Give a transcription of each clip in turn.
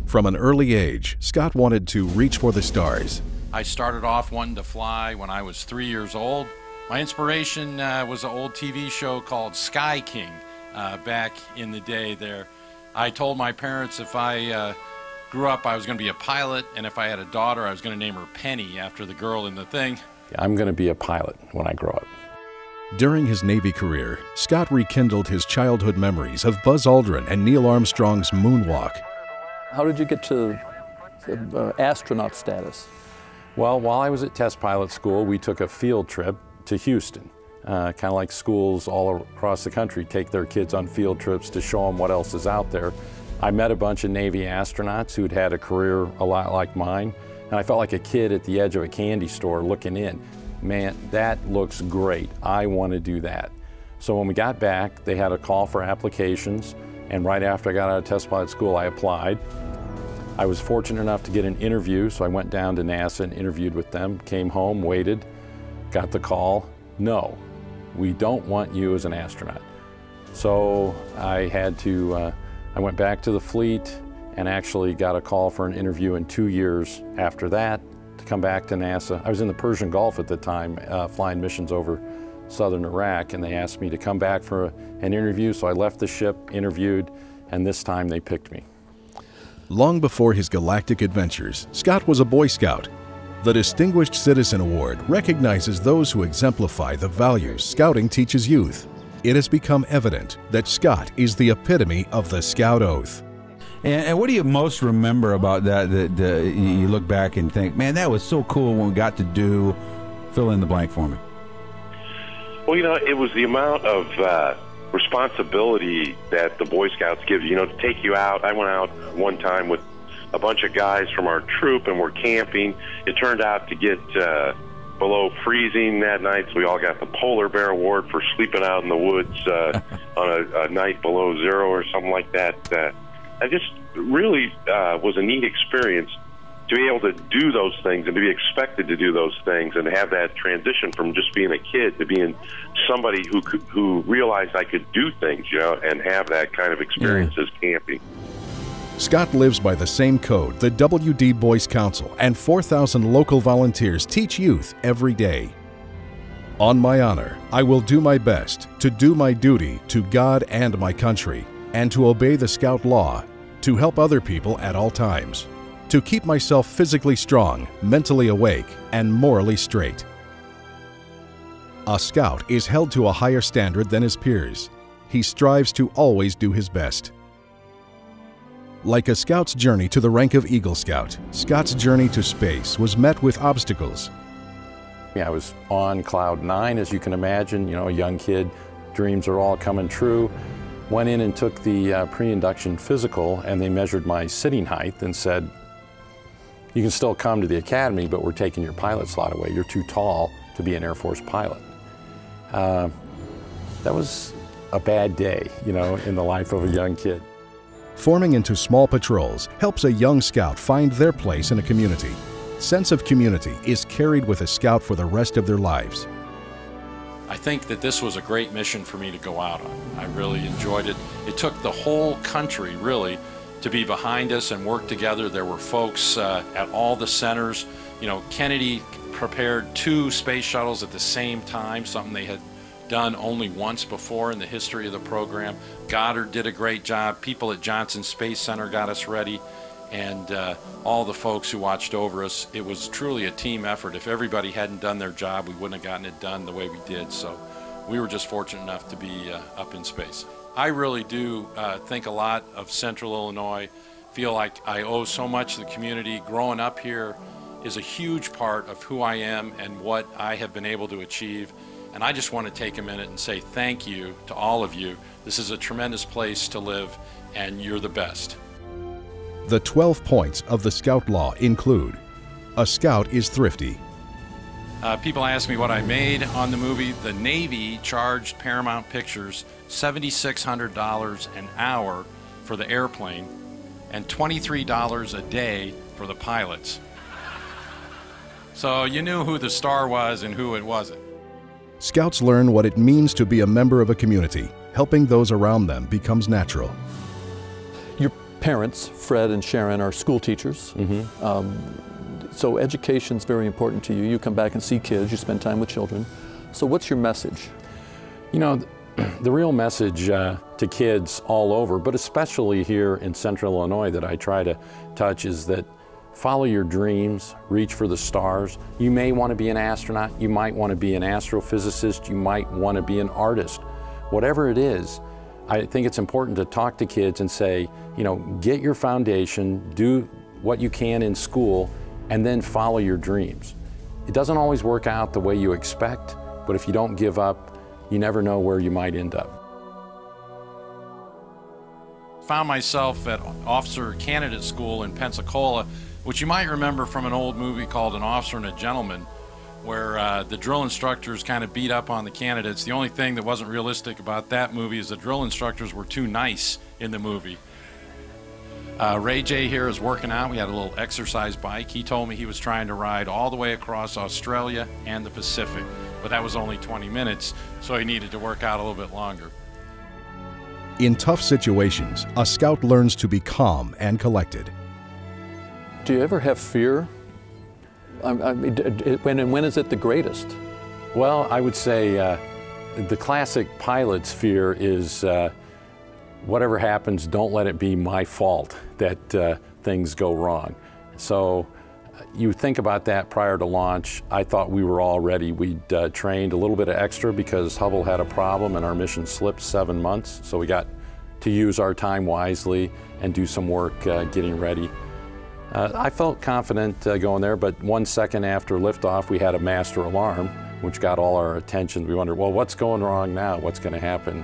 From an early age, Scott wanted to reach for the stars. I started off wanting to fly when I was 3 years old. My inspiration was an old TV show called Sky King back in the day there. I told my parents if I grew up I was going to be a pilot, and if I had a daughter I was going to name her Penny after the girl in the thing. I'm going to be a pilot when I grow up. During his Navy career, Scott rekindled his childhood memories of Buzz Aldrin and Neil Armstrong's moonwalk. How did you get to astronaut status? Well, while I was at test pilot school, we took a field trip to Houston. Kind of like schools all across the country take their kids on field trips to show them what else is out there. I met a bunch of Navy astronauts who'd had a career a lot like mine, and I felt like a kid at the edge of a candy store looking in. Man, that looks great. I want to do that. So when we got back, they had a call for applications, and right after I got out of test pilot school, I applied. I was fortunate enough to get an interview, so I went down to NASA and interviewed with them, came home, waited, got the call. No, we don't want you as an astronaut. So I went back to the fleet and actually got a call for an interview in 2 years after that to come back to NASA. I was in the Persian Gulf at the time, flying missions over southern Iraq, and they asked me to come back for an interview, so I left the ship, interviewed, and this time they picked me. Long before his galactic adventures, Scott was a Boy Scout. The Distinguished Citizen Award recognizes those who exemplify the values Scouting teaches youth. It has become evident that Scott is the epitome of the Scout Oath. And what do you most remember about that, you look back and think, man, that was so cool when we got to do, fill in the blank for me? Well, you know, it was the amount of responsibility that the Boy Scouts give you, to take you out. I went out one time with a bunch of guys from our troop, and we're camping. It turned out to get below freezing that night, so we all got the Polar Bear Award for sleeping out in the woods on a night below zero or something like that. I just really was a neat experience to be able to do those things and to be expected to do those things and have that transition from just being a kid to being somebody who realized I could do things, and have that kind of experience as camping. Scott lives by the same code the W.D. Boyce Council and 4,000 local volunteers teach youth every day. On my honor, I will do my best to do my duty to God and my country, and to obey the Scout law, to help other people at all times, to keep myself physically strong, mentally awake, and morally straight. A Scout is held to a higher standard than his peers. He strives to always do his best. Like a Scout's journey to the rank of Eagle Scout, Scott's journey to space was met with obstacles. I was on cloud 9, as you can imagine, a young kid, dreams are all coming true. Went in and took the pre-induction physical, and they measured my sitting height and said, you can still come to the academy, but we're taking your pilot slot away. You're too tall to be an Air Force pilot. That was a bad day, in the life of a young kid. Forming into small patrols helps a young Scout find their place in a community. Sense of community is carried with a Scout for the rest of their lives. I think that this was a great mission for me to go out on. I really enjoyed it. It took the whole country, really, to be behind us and work together. There were folks at all the centers. Kennedy prepared 2 space shuttles at the same time, something they had done only once before in the history of the program. Goddard did a great job. People at Johnson Space Center got us ready, and all the folks who watched over us. It was truly a team effort. If everybody hadn't done their job, we wouldn't have gotten it done the way we did. So we were just fortunate enough to be up in space. I really do think a lot of Central Illinois, feel like I owe so much to the community. Growing up here is a huge part of who I am and what I have been able to achieve. And I just want to take a minute and say thank you to all of you. This is a tremendous place to live, and you're the best. The 12 points of the Scout Law include: a Scout is thrifty. People ask me what I made on the movie. The Navy charged Paramount Pictures $7,600 an hour for the airplane and $23 a day for the pilots. So you knew who the star was and who it wasn't. Scouts learn what it means to be a member of a community. Helping those around them becomes natural. You're parents, Fred and Sharon, are school teachers. So education's very important to you. You come back and see kids, you spend time with children. So what's your message? You know, the real message to kids all over, but especially here in Central Illinois that I try to touch, is that follow your dreams, reach for the stars. You may want to be an astronaut, you might want to be an astrophysicist, you might want to be an artist. Whatever it is, I think it's important to talk to kids and say, you know, get your foundation, do what you can in school, and then follow your dreams. It doesn't always work out the way you expect, but if you don't give up, you never know where you might end up. Found myself at Officer Candidate School in Pensacola, which you might remember from an old movie called An Officer and a Gentleman, where the drill instructors kind of beat up on the candidates. The only thing that wasn't realistic about that movie is the drill instructors were too nice in the movie. Ray J here is working out. We had a little exercise bike. He told me he was trying to ride all the way across Australia and the Pacific, but that was only 20 minutes, so he needed to work out a little bit longer. In tough situations, a scout learns to be calm and collected. Do you ever have fear? When is it the greatest? Well, I would say the classic pilot's fear is whatever happens, don't let it be my fault that things go wrong. So you think about that prior to launch. I thought we were all ready. We'd trained a little bit of extra because Hubble had a problem and our mission slipped 7 months. So we got to use our time wisely and do some work getting ready. I felt confident going there, but 1 second after liftoff, we had a master alarm, which got all our attention. We wondered, well, what's going wrong now? What's going to happen?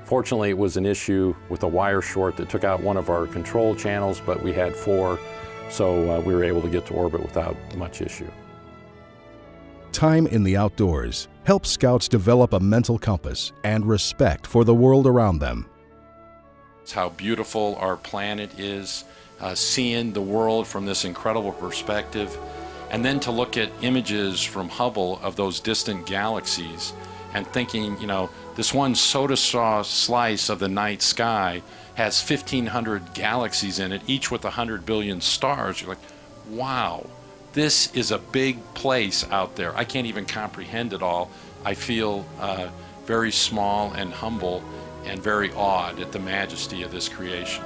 Fortunately, it was an issue with a wire short that took out one of our control channels, but we had 4, so we were able to get to orbit without much issue. Time in the outdoors helps scouts develop a mental compass and respect for the world around them. It's how beautiful our planet is, seeing the world from this incredible perspective, and then to look at images from Hubble of those distant galaxies and thinking, you know, this one soda straw slice of the night sky has 1,500 galaxies in it, each with 100 billion stars. You're like, wow, this is a big place out there. I can't even comprehend it all. I feel very small and humble and very awed at the majesty of this creation.